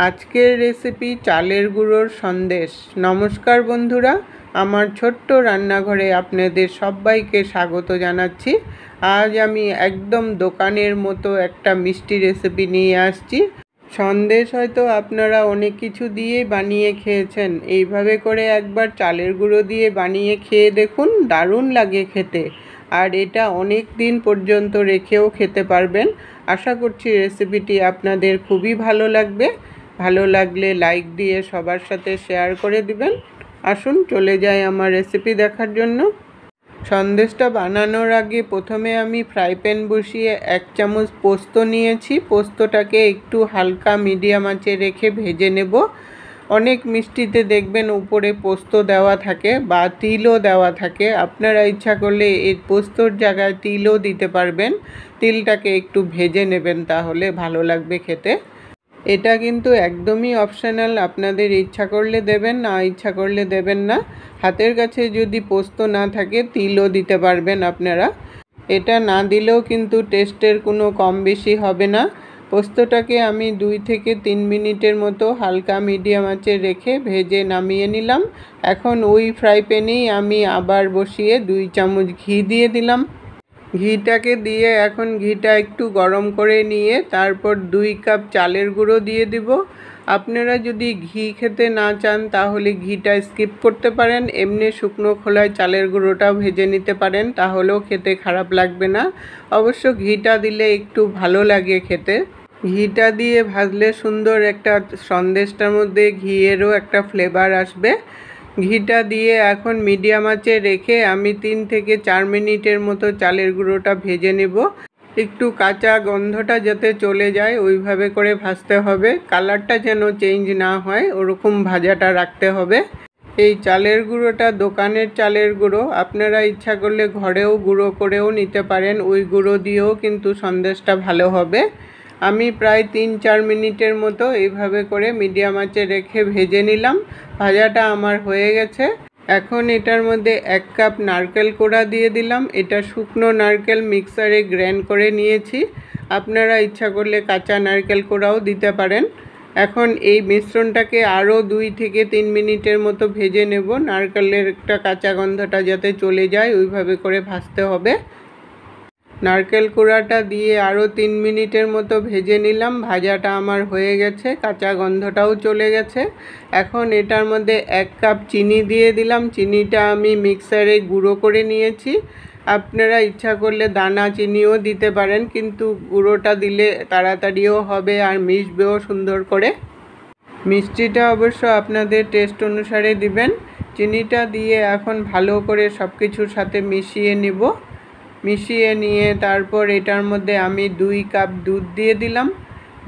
আজকের রেসিপি চালের গুঁড়োর সন্দেশ। নমস্কার বন্ধুরা, আমার ছোট্ট রান্নাঘরে আপনাদের সবাইকে স্বাগত জানাচ্ছি। আজ আমি একদম দোকানের মতো একটা মিষ্টি রেসিপি নিয়ে আসছি। সন্দেশ হয়তো আপনারা অনেক কিছু দিয়ে বানিয়ে খেয়েছেন, এইভাবে করে একবার চালের গুঁড়ো দিয়ে বানিয়ে খেয়ে দেখুন, দারুণ লাগে খেতে। আর এটা অনেক দিন পর্যন্ত রেখেও খেতে পারবেন। আশা করছি রেসিপিটি আপনাদের খুবই ভালো লাগবে। ভালো লাগলে লাইক দিয়ে সবার সাথে শেয়ার করে দিবেন। আসুন চলে যাই আমার রেসিপি দেখার জন্য। সন্দেশটা বানানোর আগে প্রথমে আমি ফ্রাই প্যান বসিয়ে 1 চামচ পোস্ত নিয়েছি। পোস্তটাকে একটু হালকা মিডিয়াম আঁচে রেখে ভেজে নেব। অনেক মিষ্টিতে দেখবেন উপরে পোস্ত দেওয়া থাকে বা তিলও দেওয়া থাকে। আপনারা ইচ্ছা করলে এই পোস্তর জায়গায় তিলও দিতে পারবেন। তিলটাকে একটু ভেজে নেবেন, তাহলে ভালো লাগবে খেতে। এটা কিন্তু একদমই অপশনাল, আপনাদের ইচ্ছা করলে দেবেন, না ইচ্ছা করলে দেবেন না। হাতের কাছে যদি পোস্ত না থাকে তিলও দিতে পারবেন আপনারা। এটা না দিলেও কিন্তু টেস্টের কোনো কম বেশি হবে না। পোস্তটাকে আমি 2 থেকে 3 মিনিটের মতো হালকা মিডিয়াম আঁচে রেখে ভেজে নামিয়ে নিলাম। এখন ওই ফ্রাই প্যানেই আমি আবার বসিয়ে 2 চামচ ঘি দিয়ে দিলাম। ঘিটাকে দিয়ে এখন ঘিটা একটু গরম করে নিয়ে তারপর 2 কাপ চালের গুঁড়ো দিয়ে দিব। আপনারা যদি ঘি খেতে না চান তাহলে ঘিটা স্কিপ করতে পারেন, এমনি শুকনো খোলায় চালের গুঁড়োটাও ভেজে নিতে পারেন, তাহলেও খেতে খারাপ লাগবে না। অবশ্য ঘিটা দিলে একটু ভালো লাগে খেতে। ঘিটা দিয়ে ভাজলে সুন্দর একটা সন্দেশটার মধ্যে ঘিয়েরও একটা ফ্লেভার আসবে। ঘিটা দিয়ে এখন মিডিয়াম আঁচে রেখে আমি 3 থেকে 4 মিনিটের মতো চালের গুঁড়োটা ভেজে নেব। একটু কাঁচা গন্ধটা যাতে চলে যায় ওইভাবে করে ভাজতে হবে। কালারটা যেন চেঞ্জ না হয় ওরকম ভাজাটা রাখতে হবে। এই চালের গুঁড়োটা দোকানের চালের গুঁড়ো, আপনারা ইচ্ছা করলে ঘরেও গুঁড়ো করেও নিতে পারেন। ওই গুঁড়ো দিয়েও কিন্তু সন্দেশটা ভালো হবে। আমি প্রায় 3-4 মিনিটের মতো এইভাবে করে মিডিয়াম আঁচে রেখে ভেজে নিলাম। ভাজাটা আমার হয়ে গেছে। এখন এটার মধ্যে 1 কাপ নারকেল কোড়া দিয়ে দিলাম। এটা শুকনো নারকেল মিক্সারে গ্রাইন্ড করে নিয়েছি। আপনারা ইচ্ছা করলে কাঁচা নারকেল কোড়াও দিতে পারেন। এখন এই মিশ্রণটাকে আরও 2 থেকে 3 মিনিটের মতো ভেজে নেব। নারকেলের একটা কাঁচা গন্ধটা যাতে চলে যায় ওইভাবে করে ভাজতে হবে। নারকেল কোড়াটা দিয়ে আরও 3 মিনিটের মতো ভেজে নিলাম। ভাজাটা আমার হয়ে গেছে, কাঁচা গন্ধটাও চলে গেছে। এখন এটার মধ্যে 1 কাপ চিনি দিয়ে দিলাম। চিনিটা আমি মিক্সারে গুঁড়ো করে নিয়েছি। আপনারা ইচ্ছা করলে দানা চিনিও দিতে পারেন, কিন্তু গুঁড়োটা দিলে তাড়াতাড়িও হবে আর মিশবেও সুন্দর করে। মিষ্টিটা অবশ্য আপনাদের টেস্ট অনুসারে দিবেন। চিনিটা দিয়ে এখন ভালো করে সব কিছুর সাথে মিশিয়ে নেব। মিশিয়ে নিয়ে তারপর এটার মধ্যে আমি 2 কাপ দুধ দিয়ে দিলাম।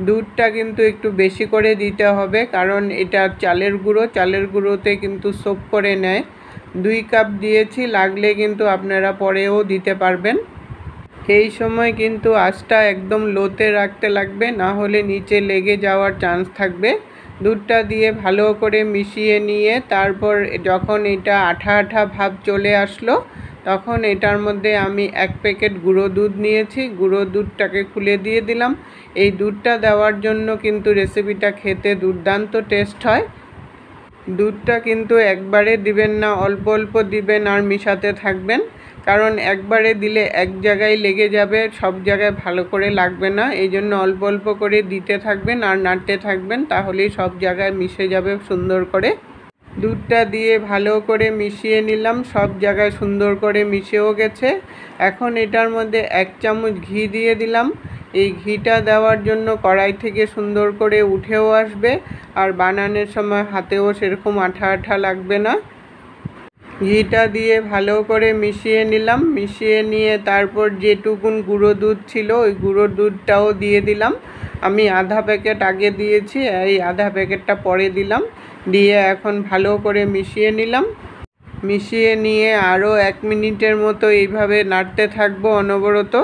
দুধটা কিন্তু একটু বেশি করে দিতে হবে, কারণ এটা চালের গুঁড়ো, চালের গুঁড়োতে কিন্তু সোক করে নেয়। 2 কাপ দিয়েছি, লাগলে কিন্তু আপনারা পরেও দিতে পারবেন। এই সময় কিন্তু আঁচটা একদম লোতে রাখতে লাগবে, না হলে নিচে লেগে যাওয়ার চান্স থাকবে। দুধটা দিয়ে ভালো করে মিশিয়ে নিয়ে তারপর যখন এটা আঠা আঠা ভাব চলে আসলো তখন এটার মধ্যে আমি 1 প্যাকেট গুঁড়ো দুধ নিয়েছি। গুঁড়ো দুধটাকে খুলে দিয়ে দিলাম। এই দুধটা দেওয়ার জন্য কিন্তু রেসিপিটা খেতে দুর্দান্ত টেস্ট হয়। দুধটা কিন্তু একবারে দিবেন না, অল্প অল্প দিবেন আর মিশাতে থাকবেন, কারণ একবারে দিলে এক জায়গায় লেগে যাবে, সব জায়গায় ভালো করে লাগবে না। এই জন্য অল্প অল্প করে দিতে থাকবেন আর নাড়তে থাকবেন, তাহলেই সব জায়গায় মিশে যাবে সুন্দর করে। দুধটা দিয়ে ভালো করে মিশিয়ে নিলাম, সব জায়গায় সুন্দর করে মিশেও গেছে। এখন এটার মধ্যে 1 চামচ ঘি দিয়ে দিলাম। এই ঘিটা দেওয়ার জন্য কড়াই থেকে সুন্দর করে উঠেও আসবে আর বানানোর সময় হাতেও সেরকম আঠা আঠা লাগবে না। ঘিটা দিয়ে ভালো করে মিশিয়ে নিলাম। মিশিয়ে নিয়ে তারপর যেটুকুন গুঁড়ো দুধ ছিল ওই গুঁড়ো দুধটাও দিয়ে দিলাম। আমি আধা প্যাকেট আগে দিয়েছি, এই আধা প্যাকেটটা পরে দিলাম। দিয়ে এখন ভালো করে মিশিয়ে নিলাম। মিশিয়ে নিয়ে আরও 1 মিনিটের মতো এইভাবে নাড়তে থাকবো অনবরত।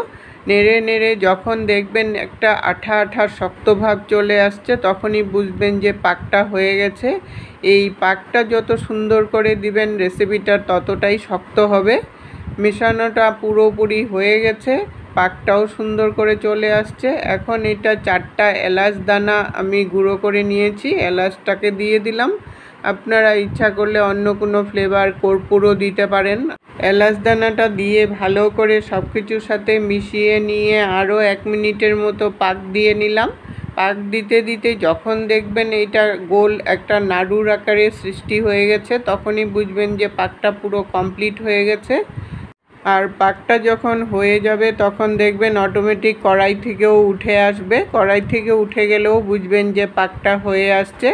নেড়ে নেড়ে যখন দেখবেন একটা আঠা আঠা শক্ত ভাব চলে আসছে তখনই বুঝবেন যে পাকটা হয়ে গেছে। এই পাকটা যত সুন্দর করে দিবেন রেসিপিটা ততটাই শক্ত হবে। মেশানোটা পুরোপুরি হয়ে গেছে। পাকটাও সুন্দর করে চলে আসছে। এখন এটা 4টা এলাচ দানা আমি গুঁড়ো করে নিয়েছি, এলাচটাকে দিয়ে দিলাম। আপনারা ইচ্ছা করলে অন্য কোনো ফ্লেভার কর্পূরও দিতে পারেন। এলাচ দানাটা দিয়ে ভালো করে সব কিছুর সাথে মিশিয়ে নিয়ে আরও 1 মিনিটের মতো পাক দিয়ে নিলাম। পাক দিতে দিতে যখন দেখবেন এইটা গোল একটা নাড়ুর আকারে সৃষ্টি হয়ে গেছে, তখনই বুঝবেন যে পাকটা পুরো কমপ্লিট হয়ে গেছে। আর পাকটা যখন হয়ে যাবে তখন দেখবেন অটোমেটিক কড়াই থেকেও উঠে আসবে। কড়াই থেকে উঠে গেলেও বুঝবেন যে পাকটা হয়ে আসছে।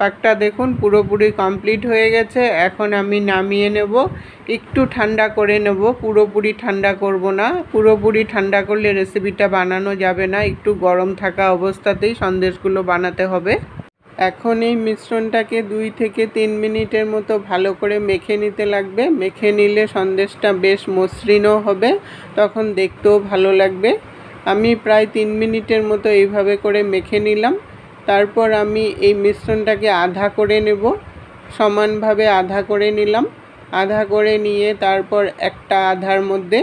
পাকটা দেখুন পুরোপুরি কমপ্লিট হয়ে গেছে। এখন আমি নামিয়ে নেব, একটু ঠান্ডা করে নেব, পুরোপুরি ঠান্ডা করব না। পুরোপুরি ঠান্ডা করলে রেসিপিটা বানানো যাবে না, একটু গরম থাকা অবস্থাতেই সন্দেশগুলো বানাতে হবে। এখন এই মিশ্রণটাকে 2 থেকে 3 মিনিটের মতো ভালো করে মেখে নিতে লাগবে। মেখে নিলে সন্দেশটা বেশ মসৃণও হবে, তখন দেখতেও ভালো লাগবে। আমি প্রায় 3 মিনিটের মতো এইভাবে করে মেখে নিলাম। তারপর আমি এই মিশ্রণটাকে আধা করে নেব, সমানভাবে আধা করে নিলাম। আধা করে নিয়ে তারপর একটা আধার মধ্যে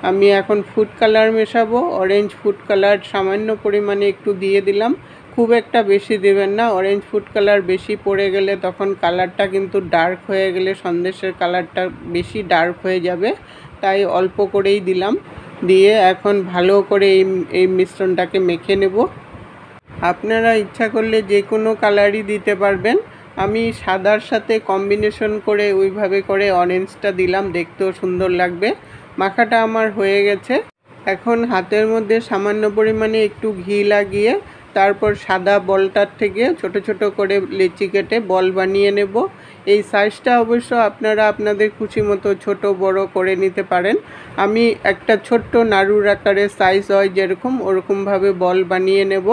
আমি এখন ফুড কালার মেশাবো। অরেঞ্জ ফুড কালার সামান্য পরিমাণে একটু দিয়ে দিলাম, খুব একটা বেশি দেবেন না। অরেঞ্জ ফুড কালার বেশি পড়ে গেলে তখন কালারটা কিন্তু ডার্ক হয়ে গেলে সন্দেশের কালারটা বেশি ডার্ক হয়ে যাবে, তাই অল্প করেই দিলাম। দিয়ে এখন ভালো করে এই মিশ্রণটাকে মেখে নেব। আপনারা ইচ্ছা করলে যে কোনো কালারই দিতে পারবেন। আমি সাদার সাথে কম্বিনেশন করে ওইভাবে করে অরেঞ্জটা দিলাম, দেখতেও সুন্দর লাগবে। মাখাটা আমার হয়ে গেছে। এখন হাতের মধ্যে সামান্য পরিমাণে একটু ঘি লাগিয়ে তারপর সাদা বলটার থেকে ছোট ছোট করে লেচি কেটে বল বানিয়ে নেব। এই সাইজটা অবশ্য আপনারা আপনাদের খুশি মতো ছোট বড় করে নিতে পারেন। আমি একটা ছোট্ট নাড়ুর আকারের সাইজ হয় যেরকম, ওরকমভাবে বল বানিয়ে নেব।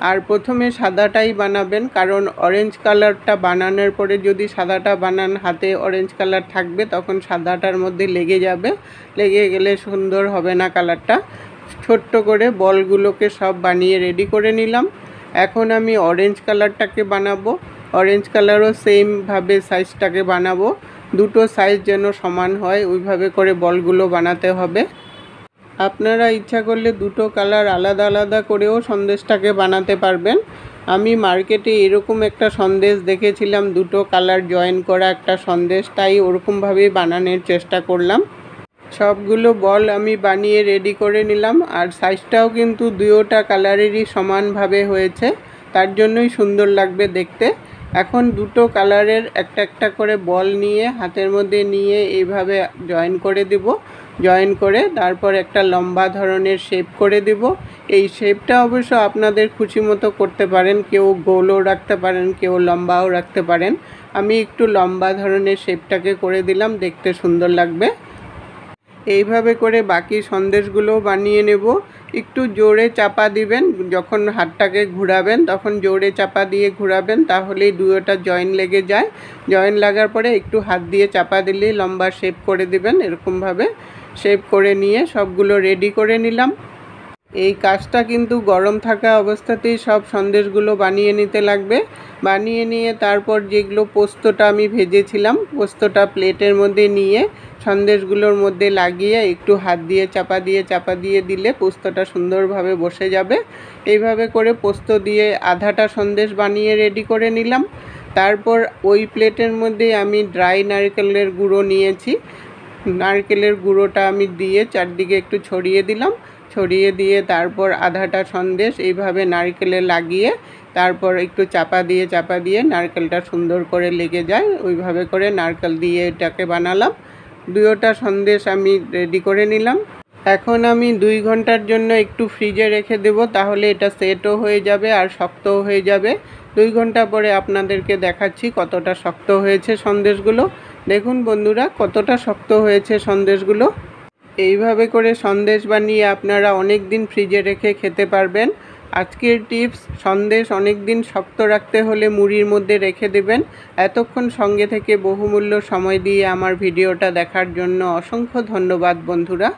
আর প্রথমে সাদাটাই বানাবেন, কারণ অরেঞ্জ কালারটা বানানোর পরে যদি সাদাটা বানান হাতে অরেঞ্জ কালার থাকবে, তখন সাদাটার মধ্যে লেগে যাবে, লেগে গেলে সুন্দর হবে না কালারটা। ছোট্ট করে বলগুলোকে সব বানিয়ে রেডি করে নিলাম। এখন আমি অরেঞ্জ কালারটাকে বানাবো। অরেঞ্জ কালারও সেমভাবে সাইজটাকে বানাবো, দুটো সাইজ যেন সমান হয় ওইভাবে করে বলগুলো বানাতে হবে। আপনারা ইচ্ছা করলে দুটো কালার আলাদা আলাদা করেও সন্দেশটাকে বানাতে পারবেন। আমি মার্কেটে এরকম একটা সন্দেশ দেখেছিলাম, দুটো কালার জয়েন করা একটা সন্দেশ, তাই ওরকমভাবেই বানানোর চেষ্টা করলাম। সবগুলো বল আমি বানিয়ে রেডি করে নিলাম। আর সাইজটাও কিন্তু দুটোটা কালারেরই সমানভাবে হয়েছে, তার জন্যই সুন্দর লাগবে দেখতে। এখন দুটো কালারের একটা একটা করে বল নিয়ে হাতের মধ্যে নিয়ে এইভাবে জয়েন করে দেব। জয়েন করে তারপর একটা লম্বা ধরনের শেপ করে দেব। এই শেপটা অবশ্য আপনাদের খুশি মতো করতে পারেন, কেউ গোলও রাখতে পারেন, কেউ লম্বাও রাখতে পারেন। আমি একটু লম্বা ধরনের শেপটাকে করে দিলাম, দেখতে সুন্দর লাগবে। এইভাবে করে বাকি সন্দেশগুলো বানিয়ে নেব। একটু জোরে চাপা দিবেন, যখন হাতটাকে ঘোরাবেন তখন জোরে চাপা দিয়ে ঘোরাবেন, তাহলেই দুটোটা জয়েন লেগে যায়। জয়েন লাগার পরে একটু হাত দিয়ে চাপা দিলেই লম্বা শেপ করে দিবেন। এরকমভাবে শেপ করে নিয়ে সবগুলো রেডি করে নিলাম। এই কাজটা কিন্তু গরম থাকা অবস্থাতেই সব সন্দেশগুলো বানিয়ে নিতে লাগবে। বানিয়ে নিয়ে তারপর যেগুলো পোস্তটা আমি ভেজেছিলাম, পোস্তটা প্লেটের মধ্যে নিয়ে সন্দেশগুলোর মধ্যে লাগিয়ে একটু হাত দিয়ে চাপা দিয়ে দিলে পোস্তটা সুন্দরভাবে বসে যাবে। এইভাবে করে পোস্ত দিয়ে আধাটা সন্দেশ বানিয়ে রেডি করে নিলাম। তারপর ওই প্লেটের মধ্যে আমি ড্রাই নারকেলের গুঁড়ো নিয়েছি। নারকেলের গুঁড়োটা আমি দিয়ে চারদিকে একটু ছড়িয়ে দিলাম। ছড়িয়ে দিয়ে তারপর আধাটা সন্দেশ এইভাবে নারকেলে লাগিয়ে তারপর একটু চাপা দিয়ে নারকেলটা সুন্দর করে লেগে যায়, ওইভাবে করে নারকেল দিয়ে এটাকে বানালাম। দুটোটা সন্দেশ আমি রেডি করে নিলাম। এখন আমি 2 ঘন্টার জন্য একটু ফ্রিজে রেখে দেব, তাহলে এটা সেটও হয়ে যাবে আর শক্তও হয়ে যাবে। 2 ঘন্টা পরে আপনাদেরকে দেখাচ্ছি কতটা শক্ত হয়েছে সন্দেশগুলো। দেখুন বন্ধুরা কতটা শক্ত হয়েছে সন্দেশগুলো। এইভাবে করে সন্দেশ বানিয়ে আপনারা অনেক দিন ফ্রিজে রেখে খেতে পারবেন। আজকের টিপস, সন্দেশ অনেক দিন শক্ত রাখতে হলে মুড়ির মধ্যে রেখে দেবেন। এতক্ষণ সঙ্গে থেকে বহুমূল্য সময় দিয়ে আমার ভিডিওটা দেখার জন্য অসংখ্য ধন্যবাদ বন্ধুরা।